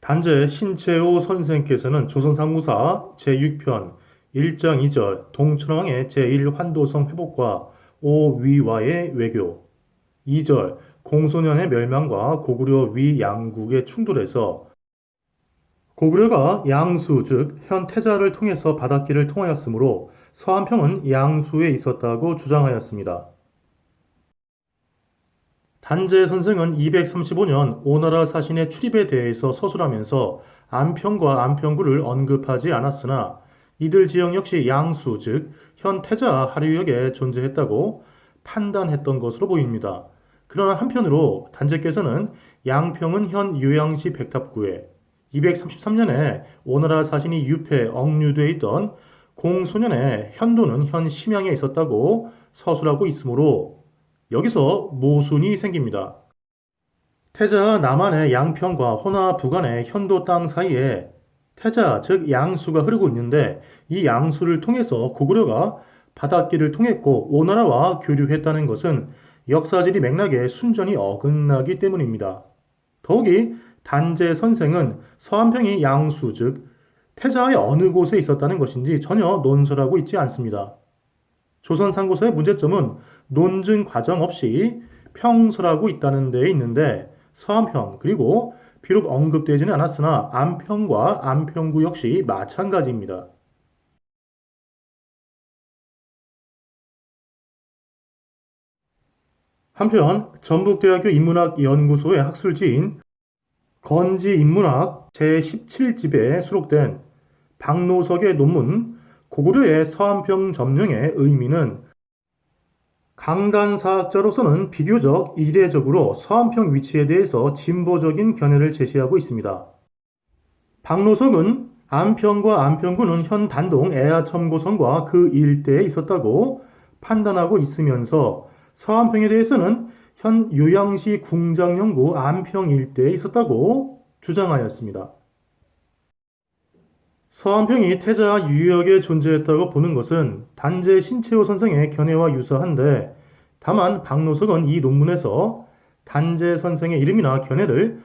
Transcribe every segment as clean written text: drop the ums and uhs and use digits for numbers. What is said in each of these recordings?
단재 신채호 선생께서는 조선상무사 제6편 1장 2절 동천왕의 제1환도성 회복과 오위와의 외교 2절 공소년의 멸망과 고구려 위양국의 충돌에서 고구려가 양수 즉 현 태자를 통해서 바닷길을 통하였으므로 서한평은 양수에 있었다고 주장하였습니다. 단재 선생은 235년 오나라 사신의 출입에 대해서 서술하면서 안평과 안평구를 언급하지 않았으나 이들 지역 역시 양수 즉 현 태자 하류역에 존재했다고 판단했던 것으로 보입니다. 그러나 한편으로 단재께서는 양평은 현 요양시 백탑구에 233년에 오나라 사신이 유폐 억류돼 있던 공소년에 현도는 현 심양에 있었다고 서술하고 있으므로 여기서 모순이 생깁니다. 태자 남한의 양평과 호나 북한의 현도 땅 사이에 태자 즉 양수가 흐르고 있는데 이 양수를 통해서 고구려가 바닷길을 통했고 오나라와 교류했다는 것은 역사지리 맥락에 순전히 어긋나기 때문입니다. 더욱이 단재 선생은 서한평이 양수 즉 태자의 어느 곳에 있었다는 것인지 전혀 논설하고 있지 않습니다. 조선상고서의 문제점은 논증 과정 없이 평설하고 있다는 데에 있는데 서안평 그리고 비록 언급되지는 않았으나 안평과 안평구 역시 마찬가지입니다. 한편 전북대학교 인문학연구소의 학술지인 건지인문학 제17집에 수록된 박노석의 논문 고구려의 서안평 점령의 의미는 강단사학자로서는 비교적 이례적으로 서안평 위치에 대해서 진보적인 견해를 제시하고 있습니다. 박노석은 안평과 안평구는 현 단동 애하첨고성과 그 일대에 있었다고 판단하고 있으면서 서안평에 대해서는 현 요양시 궁장영구 안평 일대에 있었다고 주장하였습니다. 서안평이 태자 유역에 존재했다고 보는 것은 단재 신채호 선생의 견해와 유사한데 다만 박노석은 이 논문에서 단재 선생의 이름이나 견해를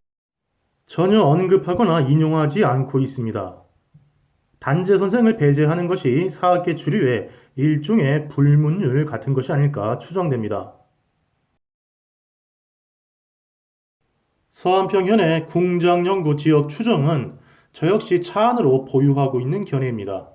전혀 언급하거나 인용하지 않고 있습니다. 단재 선생을 배제하는 것이 사학계 주류의 일종의 불문율 같은 것이 아닐까 추정됩니다. 서안평현의 궁장영구 지역 추정은 저 역시 차안으로 보유하고 있는 견해입니다.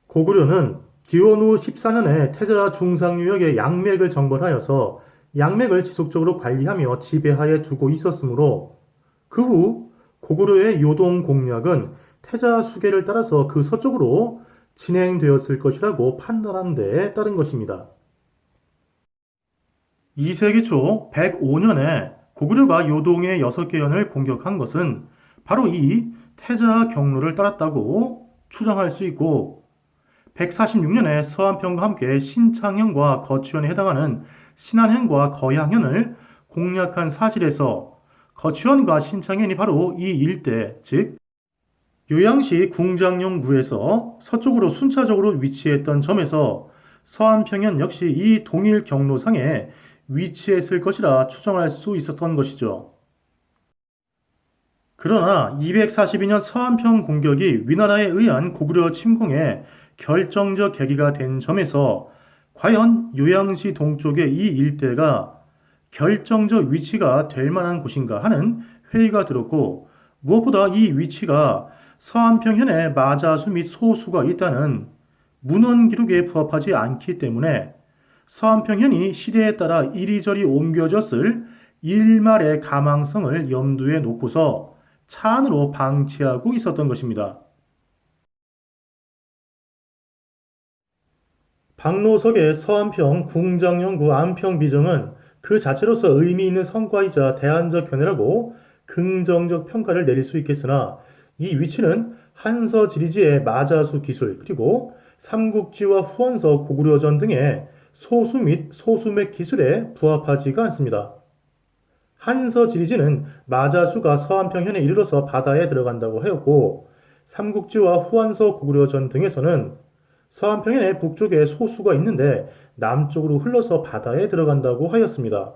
고구려는 기원 후 14년에 태자 중상유역의 양맥을 정벌하여서 양맥을 지속적으로 관리하며 지배하에 두고 있었으므로 그 후 고구려의 요동 공략은 태자 수계를 따라서 그 서쪽으로 진행되었을 것이라고 판단한 데에 따른 것입니다. 2세기 초 105년에 고구려가 요동의 6개 연을 공격한 것은 바로 이 태자 경로를 따랐다고 추정할 수 있고 146년에 서안평과 함께 신창현과 거치현에 해당하는 신안현과 거양현을 공략한 사실에서 거치현과 신창현이 바로 이 일대, 즉 요양시 궁장영구에서 서쪽으로 순차적으로 위치했던 점에서 서안평현 역시 이 동일 경로상에 위치했을 것이라 추정할 수 있었던 것이죠. 그러나 242년 서안평 공격이 위나라에 의한 고구려 침공에 결정적 계기가 된 점에서 과연 요양시 동쪽의 이 일대가 결정적 위치가 될 만한 곳인가 하는 회의가 들었고 무엇보다 이 위치가 서안평현에 마자수 및 소수가 있다는 문헌 기록에 부합하지 않기 때문에 서안평현이 시대에 따라 이리저리 옮겨졌을 일말의 가망성을 염두에 놓고서 차안으로 방치하고 있었던 것입니다. 박노석의 서안평 궁장영구 안평비정은 그 자체로서 의미 있는 성과이자 대안적 견해라고 긍정적 평가를 내릴 수 있겠으나 이 위치는 한서 지리지의 마자수 기술 그리고 삼국지와 후원서 고구려전 등의 소수 및 소수맥 기술에 부합하지가 않습니다. 한서 지리지는 마자수가 서안평현에 이르러서 바다에 들어간다고 하였고 삼국지와 후한서 고구려전 등에서는 서안평현의 북쪽에 소수가 있는데 남쪽으로 흘러서 바다에 들어간다고 하였습니다.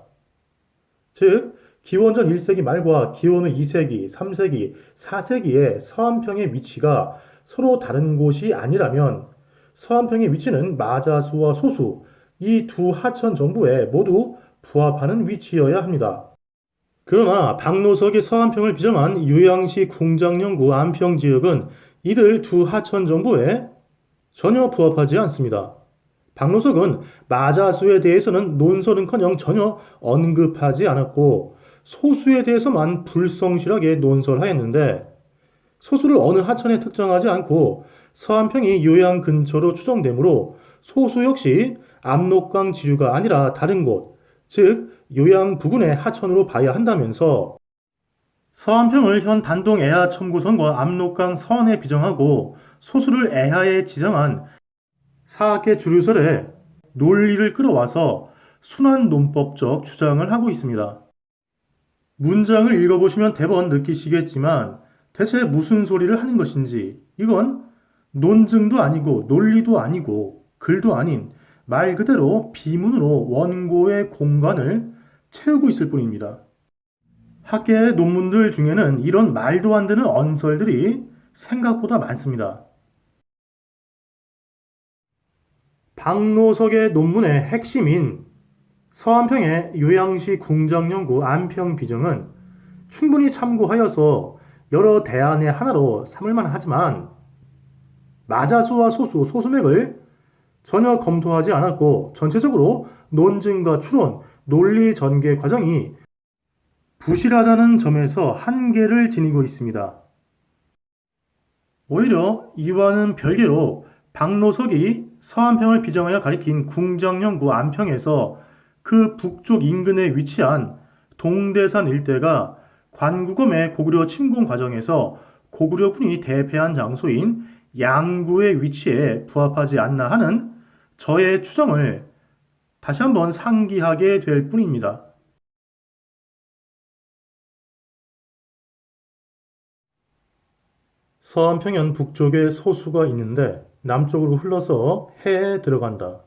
즉 기원전 1세기 말과 기원 후 2세기, 3세기, 4세기의 서안평의 위치가 서로 다른 곳이 아니라면 서안평의 위치는 마자수와 소수, 이 두 하천 정부에 모두 부합하는 위치여야 합니다. 그러나 박노석이 서안평을 비정한 요양시 궁정영구 안평지역은 이들 두 하천 정부에 전혀 부합하지 않습니다. 박노석은 마자수에 대해서는 논설은커녕 전혀 언급하지 않았고 소수에 대해서만 불성실하게 논설하였는데 소수를 어느 하천에 특정하지 않고 서안평이 요양 근처로 추정되므로 소수 역시 압록강 지류가 아니라 다른 곳, 즉 요양 부근의 하천으로 봐야 한다면서 서안평을 현 단동 애하 첨구선과 압록강 서안에 비정하고 소수를 애하에 지정한 사학계 주류설에 논리를 끌어와서 순환 논법적 주장을 하고 있습니다. 문장을 읽어보시면 대번 느끼시겠지만 대체 무슨 소리를 하는 것인지 이건 논증도 아니고 논리도 아니고 글도 아닌 말 그대로 비문으로 원고의 공간을 채우고 있을 뿐입니다. 학계의 논문들 중에는 이런 말도 안 되는 언설들이 생각보다 많습니다. 박노석의 논문의 핵심인 서안평의 요양시 궁정영구 안평비정은 충분히 참고하여서 여러 대안의 하나로 삼을만 하지만 마자수와 소수, 소수맥을 전혀 검토하지 않았고 전체적으로 논증과 추론, 논리 전개 과정이 부실하다는 점에서 한계를 지니고 있습니다. 오히려 이와는 별개로 박노석이 서안평을 비정하여 가리킨 궁정영구 안평에서 그 북쪽 인근에 위치한 동대산 일대가 관구검의 고구려 침공 과정에서 고구려군이 대패한 장소인 양구의 위치에 부합하지 않나 하는 저의 추정을 다시 한번 상기하게 될 뿐입니다. 서안평현 북쪽에 소수가 있는데 남쪽으로 흘러서 해에 들어간다.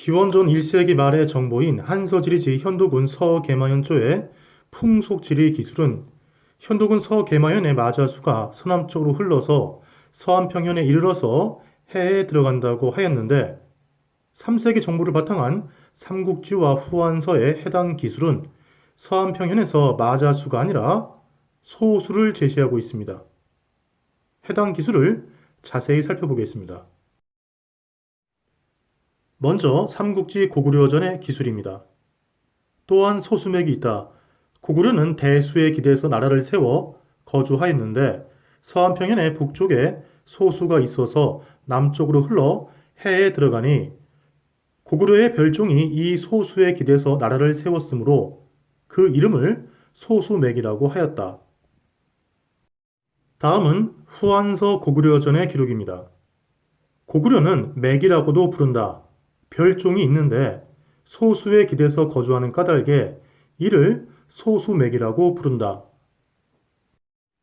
기원전 1세기 말의 정보인 한서지리지 현도군 서계마현조의 풍속지리 기술은 현도군 서계마현의 마자수가 서남쪽으로 흘러서 서안평현에 이르러서 해에 들어간다고 하였는데 3세기 정보를 바탕한 삼국지와 후한서의 해당 기술은 서안평현에서 마자수가 아니라 소수를 제시하고 있습니다. 해당 기술을 자세히 살펴보겠습니다. 먼저 삼국지 고구려전의 기술입니다. 또한 소수맥이 있다. 고구려는 대수에 기대서 나라를 세워 거주하였는데 서안평현의 북쪽에 소수가 있어서 남쪽으로 흘러 해에 들어가니 고구려의 별종이 이 소수에 기대서 나라를 세웠으므로 그 이름을 소수맥이라고 하였다. 다음은 후한서 고구려전의 기록입니다. 고구려는 맥이라고도 부른다. 별종이 있는데 소수에 기대서 거주하는 까닭에 이를 소수맥이라고 부른다.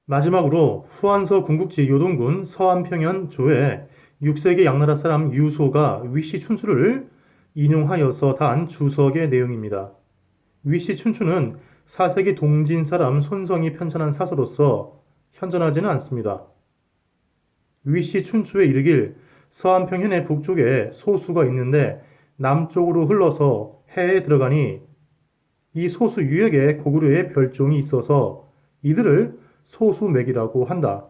마지막으로 후한서 궁국지 요동군 서안평현 조에 6세기 양나라 사람 유소가 위시 춘추를 인용하여서 단 주석의 내용입니다. 위시 춘추는 4세기 동진 사람 손성이 편찬한 사서로서 현존하지는 않습니다. 위시 춘추에 이르길 서안평현의 북쪽에 소수가 있는데 남쪽으로 흘러서 해에 들어가니 이 소수 유역에 고구려의 별종이 있어서 이들을 소수맥이라고 한다.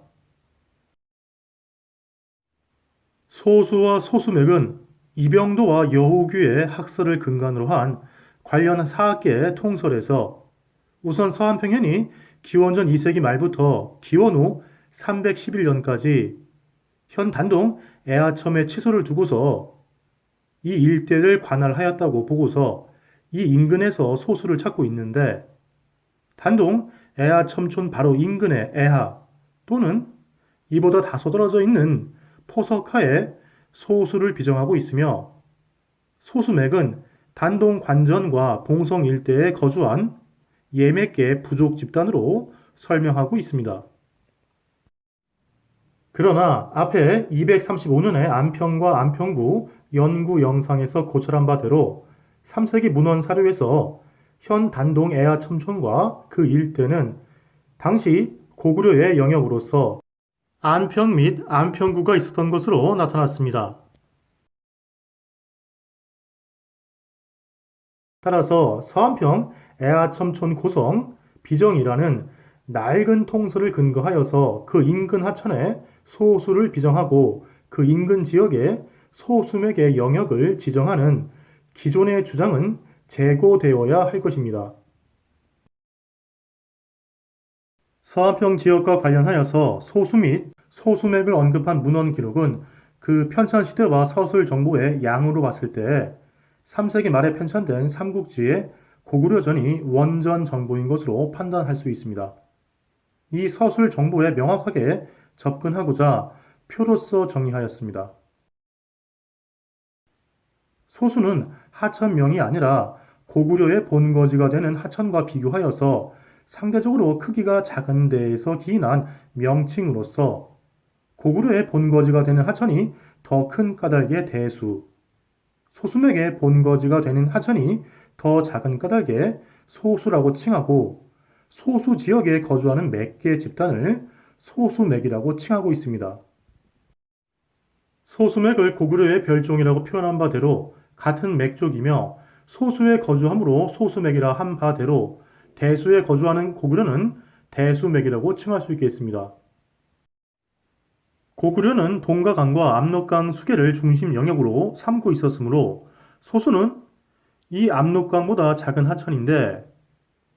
소수와 소수맥은 이병도와 여호규의 학설을 근간으로 한 관련 사학계의 통설에서 우선 서안평현이 기원전 2세기 말부터 기원 후 311년까지 현 단동 애하첨에 치소를 두고서 이 일대를 관할하였다고 보고서 이 인근에서 소수를 찾고 있는데 단동 애하첨촌 바로 인근의 애하 또는 이보다 다소 떨어져 있는 포석하에 소수를 비정하고 있으며 소수맥은 단동 관전과 봉성 일대에 거주한 예맥계 부족 집단으로 설명하고 있습니다. 그러나 앞에 235년의 안평과 안평구 연구 영상에서 고찰한 바대로 3세기 문헌 사료에서 현 단동 애하첨촌과 그 일대는 당시 고구려의 영역으로서 안평 및 안평구가 있었던 것으로 나타났습니다. 따라서 서안평 애하첨촌 고성 비정이라는 낡은 통서를 근거하여서 그 인근 하천에 소수를 비정하고 그 인근 지역에 소수맥의 영역을 지정하는 기존의 주장은 재고되어야 할 것입니다. 서안평 지역과 관련하여서 소수 및 소수맥을 언급한 문헌 기록은 그 편찬시대와 서술 정보의 양으로 봤을 때 3세기 말에 편찬된 삼국지의 고구려전이 원전 정보인 것으로 판단할 수 있습니다. 이 서술 정보에 명확하게 접근하고자 표로써 정리하였습니다. 소수는 하천명이 아니라 고구려의 본거지가 되는 하천과 비교하여서 상대적으로 크기가 작은 데에서 기인한 명칭으로서 고구려의 본거지가 되는 하천이 더 큰 까닭의 대수, 소수맥의 본거지가 되는 하천이 더 작은 까닭의 소수라고 칭하고 소수 지역에 거주하는 몇 개 집단을 소수맥이라고 칭하고 있습니다. 소수맥을 고구려의 별종이라고 표현한 바대로 같은 맥족이며 소수에 거주하므로 소수맥이라 한 바대로 대수에 거주하는 고구려는 대수맥이라고 칭할 수 있겠습니다. 고구려는 동가강과 압록강 수계를 중심 영역으로 삼고 있었으므로 소수는 이 압록강보다 작은 하천인데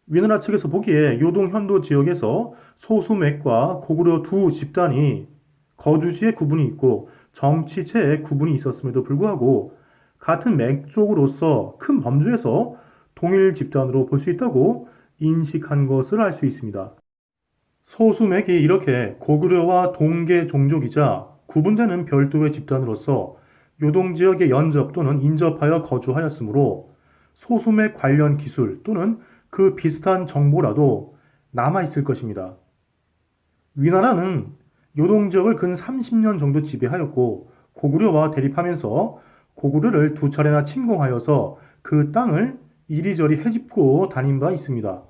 위나라 측에서 보기에 요동 현도 지역에서 소수맥과 고구려 두 집단이 거주지에 구분이 있고 정치체에 구분이 있었음에도 불구하고 같은 맥족으로서 큰 범주에서 동일 집단으로 볼 수 있다고 인식한 것을 알 수 있습니다. 소수맥이 이렇게 고구려와 동계 종족이자 구분되는 별도의 집단으로서 요동지역에 연접 또는 인접하여 거주하였으므로 소수맥 관련 기술 또는 그 비슷한 정보라도 남아있을 것입니다. 위나라는 요동지역을 근 30년 정도 지배하였고 고구려와 대립하면서 고구려를 두 차례나 침공하여서 그 땅을 이리저리 헤집고 다닌 바 있습니다.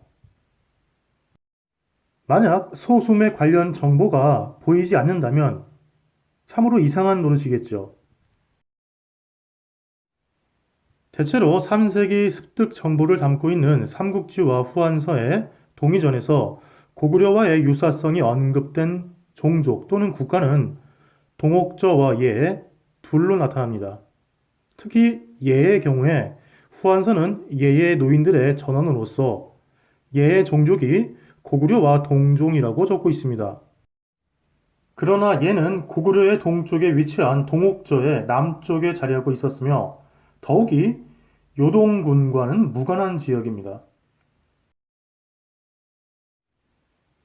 만약 소수맥 관련 정보가 보이지 않는다면 참으로 이상한 노릇이겠죠. 대체로 3세기 습득 정보를 담고 있는 삼국지와 후한서의 동의전에서 고구려와의 유사성이 언급된 종족 또는 국가는 동옥저와 예 둘로 나타납니다. 특히 예의 경우에 후한서는 예의 노인들의 전원으로서 예의 종족이 고구려와 동종이라고 적고 있습니다. 그러나 얘는 고구려의 동쪽에 위치한 동옥저의 남쪽에 자리하고 있었으며 더욱이 요동군과는 무관한 지역입니다.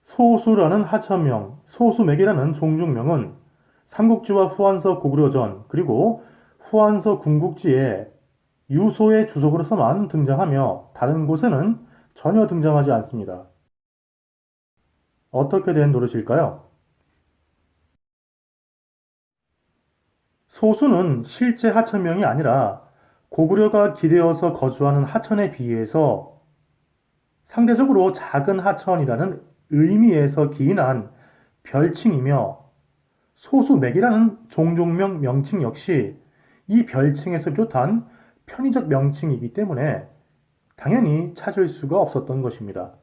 소수라는 하천명, 소수맥이라는 종족명은 삼국지와 후한서 고구려전 그리고 후한서 군국지에 유소의 주석으로서만 등장하며 다른 곳에는 전혀 등장하지 않습니다. 어떻게 된 노릇일까요? 소수는 실제 하천명이 아니라 고구려가 기대어서 거주하는 하천에 비해서 상대적으로 작은 하천이라는 의미에서 기인한 별칭이며 소수맥이라는 종족명 명칭 역시 이 별칭에서 비롯한 편의적 명칭이기 때문에 당연히 찾을 수가 없었던 것입니다.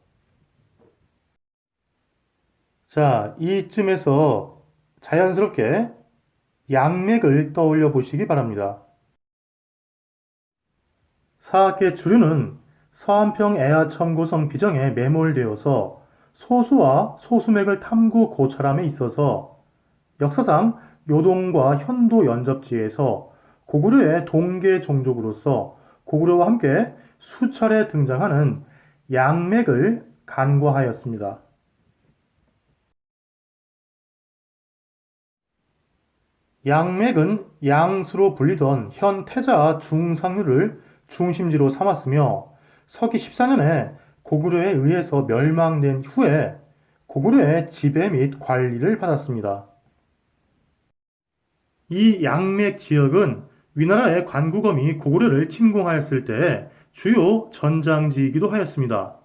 자, 이쯤에서 자연스럽게 양맥을 떠올려 보시기 바랍니다. 사학의 주류는 서안평 애하천고성 비정에 매몰되어서 소수와 소수맥을 탐구 고찰함에 있어서 역사상 요동과 현도 연접지에서 고구려의 동계 종족으로서 고구려와 함께 수차례 등장하는 양맥을 간과하였습니다. 양맥은 양수로 불리던 현 태자 중상류를 중심지로 삼았으며 서기 14년에 고구려에 의해서 멸망된 후에 고구려의 지배 및 관리를 받았습니다. 이 양맥 지역은 위나라의 관구검이 고구려를 침공하였을 때 주요 전장지이기도 하였습니다.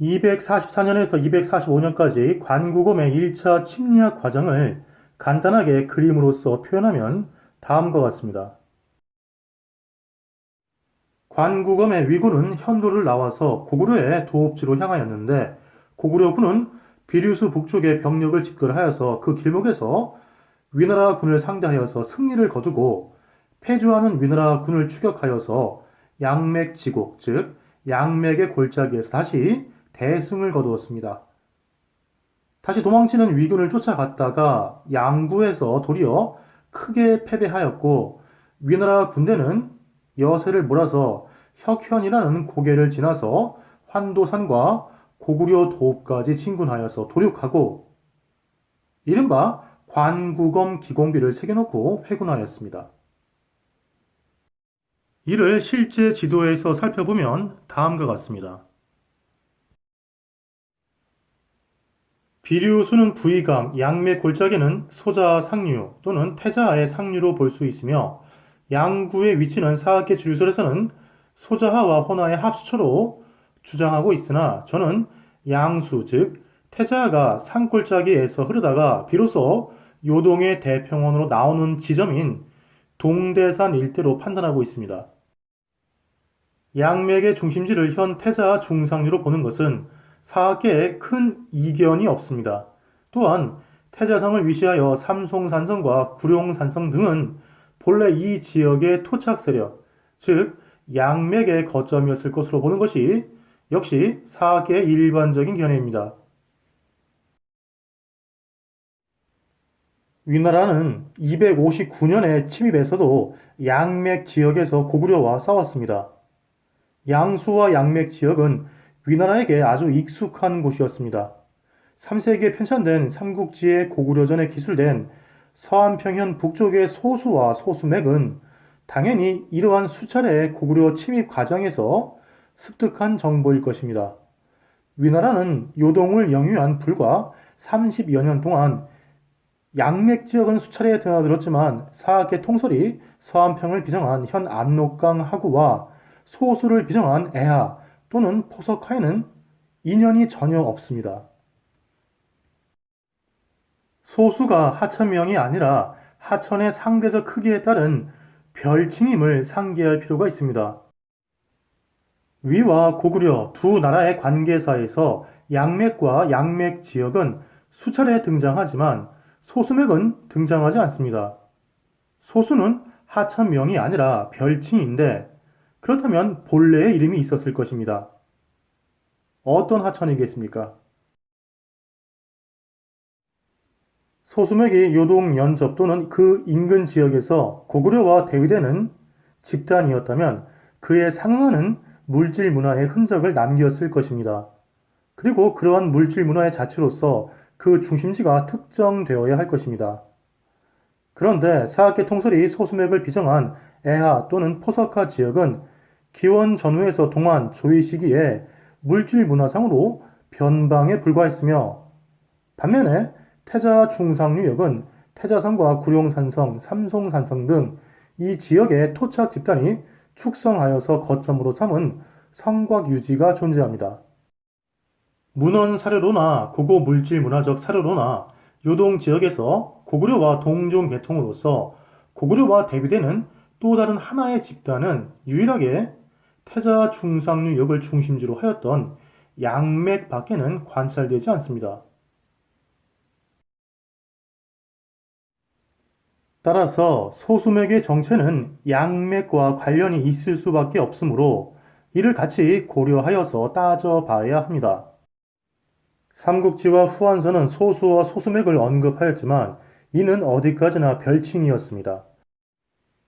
244년에서 245년까지 관구검의 1차 침략 과정을 간단하게 그림으로써 표현하면 다음과 같습니다. 관구검의 위군은 현도를 나와서 고구려의 도읍지로 향하였는데 고구려군은 비류수 북쪽에 병력을 집결하여서 그 길목에서 위나라 군을 상대하여서 승리를 거두고 패주하는 위나라 군을 추격하여서 양맥지곡, 즉 양맥의 골짜기에서 다시 대승을 거두었습니다. 다시 도망치는 위군을 쫓아갔다가 양구에서 도리어 크게 패배하였고 위나라 군대는 여세를 몰아서 혁현이라는 고개를 지나서 환도산과 고구려 도읍까지 진군하여서 도륙하고 이른바 관구검 기공비를 새겨놓고 회군하였습니다. 이를 실제 지도에서 살펴보면 다음과 같습니다. 비류수는 부의강, 양맥 골짜기는 소자 상류 또는 태자하의 상류로 볼 수 있으며 양구의 위치는 사학계 주류설에서는 소자하와 호나의 합수처로 주장하고 있으나 저는 양수 즉 태자하가 산골짜기에서 흐르다가 비로소 요동의 대평원으로 나오는 지점인 동대산 일대로 판단하고 있습니다. 양맥의 중심지를 현 태자 중상류로 보는 것은 사학계에 큰 이견이 없습니다. 또한 태자성을 위시하여 삼송산성과 구룡산성 등은 본래 이 지역의 토착 세력, 즉 양맥의 거점이었을 것으로 보는 것이 역시 사학계의 일반적인 견해입니다. 위나라는 259년에 침입에서도 양맥 지역에서 고구려와 싸웠습니다. 양수와 양맥 지역은 위나라에게 아주 익숙한 곳이었습니다. 3세기에 편찬된 삼국지의 고구려전에 기술된 서안평현 북쪽의 소수와 소수맥은 당연히 이러한 수차례의 고구려 침입 과정에서 습득한 정보일 것입니다. 위나라는 요동을 영유한 불과 30여 년 동안 양맥 지역은 수차례 드나들었지만 사학계 통솔이 서안평을 비정한 현 압록강 하구와 소수를 비정한 애하 또는 포석하에는 인연이 전혀 없습니다. 소수가 하천명이 아니라 하천의 상대적 크기에 따른 별칭임을 상기할 필요가 있습니다. 위와 고구려 두 나라의 관계사에서 양맥과 양맥 지역은 수차례 등장하지만 소수맥은 등장하지 않습니다. 소수는 하천명이 아니라 별칭인데 그렇다면 본래의 이름이 있었을 것입니다. 어떤 하천이겠습니까? 소수맥이 요동 연접 또는 그 인근 지역에서 고구려와 대위되는 집단이었다면 그에 상응하는 물질 문화의 흔적을 남겼을 것입니다. 그리고 그러한 물질 문화의 자체로서 그 중심지가 특정되어야 할 것입니다. 그런데 사학계 통솔이 소수맥을 비정한 애하 또는 포석하 지역은 기원 전후에서 동안 조위 시기에 물질 문화상으로 변방에 불과했으며 반면에 태자 중상류역은 태자성과 구룡산성, 삼송산성 등 이 지역의 토착 집단이 축성하여서 거점으로 삼은 성곽 유지가 존재합니다. 문헌 사료로나 고고 물질 문화적 사료로나 요동 지역에서 고구려와 동종 계통으로서 고구려와 대비되는 또 다른 하나의 집단은 유일하게 태자 중상류역을 중심지로 하였던 양맥 밖에는 관찰되지 않습니다. 따라서 소수맥의 정체는 양맥과 관련이 있을 수밖에 없으므로 이를 같이 고려하여서 따져봐야 합니다. 삼국지와 후한서는 소수와 소수맥을 언급하였지만 이는 어디까지나 별칭이었습니다.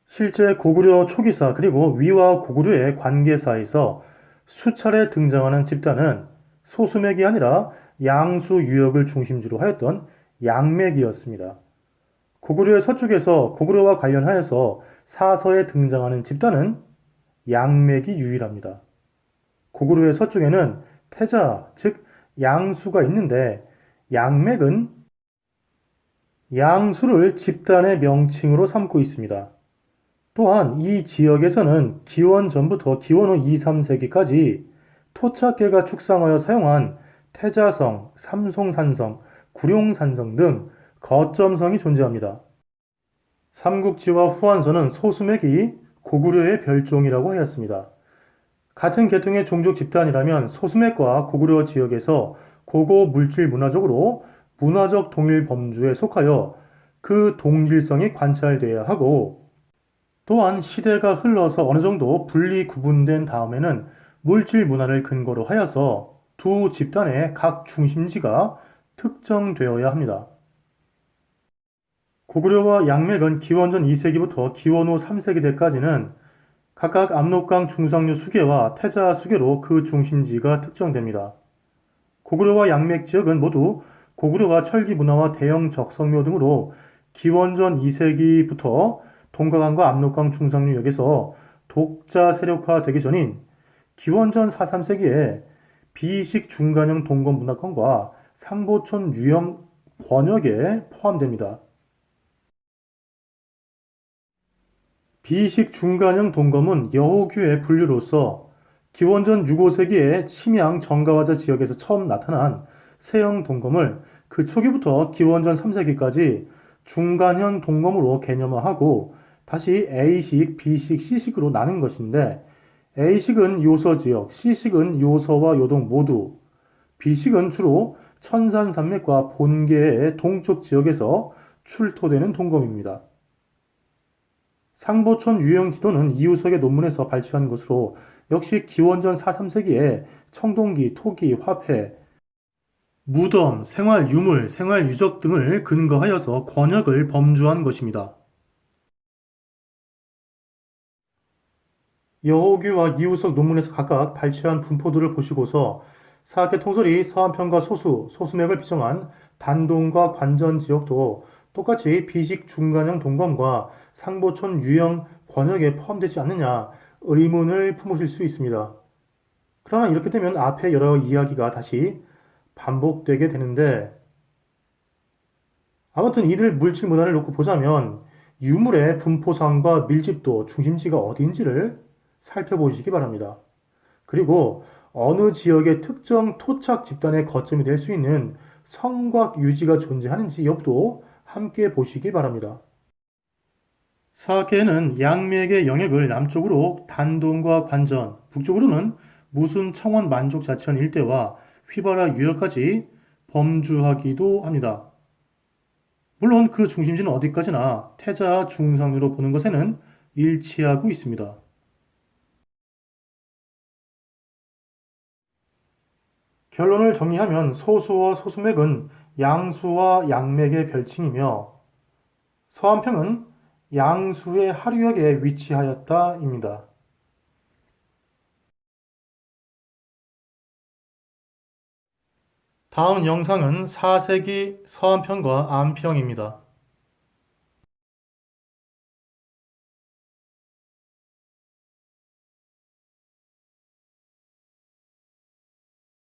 실제 고구려 초기사 그리고 위와 고구려의 관계사에서 수차례 등장하는 집단은 소수맥이 아니라 양수 유역을 중심지로 하였던 양맥이었습니다. 고구려의 서쪽에서 고구려와 관련하여서 사서에 등장하는 집단은 양맥이 유일합니다. 고구려의 서쪽에는 태자, 즉 양수가 있는데 양맥은 양수를 집단의 명칭으로 삼고 있습니다. 또한 이 지역에서는 기원 전부터 기원 후 2, 3세기까지 토착계가 축상하여 사용한 태자성, 삼송산성, 구룡산성 등 거점성이 존재합니다. 삼국지와 후한서는 소수맥이 고구려의 별종이라고 하였습니다. 같은 계통의 종족 집단이라면 소수맥과 고구려 지역에서 고고 물질 문화적으로 문화적 동일 범주에 속하여 그 동질성이 관찰되어야 하고, 또한 시대가 흘러서 어느 정도 분리 구분된 다음에는 물질 문화를 근거로 하여서 두 집단의 각 중심지가 특정되어야 합니다. 고구려와 양맥은 기원전 2세기부터 기원 후 3세기 때까지는 각각 압록강 중상류 수계와 태자 수계로 그 중심지가 특정됩니다. 고구려와 양맥 지역은 모두 고구려가 철기 문화와 대형 적성묘 등으로 기원전 2세기부터 동가강과 압록강 중상류역에서 독자 세력화되기 전인 기원전 4, 3세기에 비식 중간형 동건 문화권과 상보촌 유형 권역에 포함됩니다. 비식 중간형 동검은 여호규의 분류로서 기원전 6, 5세기에 침양 정가화자 지역에서 처음 나타난 세형 동검을 그 초기부터 기원전 3세기까지 중간형 동검으로 개념화하고 다시 A식, B식, C식으로 나눈 것인데, A식은 요서 지역, C식은 요서와 요동 모두, B식은 주로 천산산맥과 본계의 동쪽 지역에서 출토되는 동검입니다. 상보촌 유형 지도는 이우석의 논문에서 발췌한 것으로 역시 기원전 4, 3세기에 청동기, 토기, 화폐, 무덤, 생활 유물, 생활 유적 등을 근거하여서 권역을 범주한 것입니다. 여호규와 이우석 논문에서 각각 발췌한 분포들을 보시고서 사학계 통솔이 서한편과 소수, 소수맥을 비정한 단동과 관전 지역도 똑같이 비식 중간형 동검과 상보촌 유형 권역에 포함되지 않느냐 의문을 품으실 수 있습니다. 그러나 이렇게 되면 앞에 여러 이야기가 다시 반복되게 되는데, 아무튼 이들 물질 문화를 놓고 보자면 유물의 분포상과 밀집도, 중심지가 어디인지를 살펴보시기 바랍니다. 그리고 어느 지역의 특정 토착 집단의 거점이 될 수 있는 성곽 유지가 존재하는지 여부도 함께 보시기 바랍니다. 사계에는 양맥의 영역을 남쪽으로 단동과 관전, 북쪽으로는 무순 청원 만족 자치원 일대와 휘바라 유역까지 범주하기도 합니다. 물론 그 중심지는 어디까지나 태자 중상류로 보는 것에는 일치하고 있습니다. 결론을 정리하면 소수와 소수맥은 양수와 양맥의 별칭이며 서안평은 양수의 하류역에 위치하였다입니다. 다음 영상은 4세기 서안평과 안평입니다.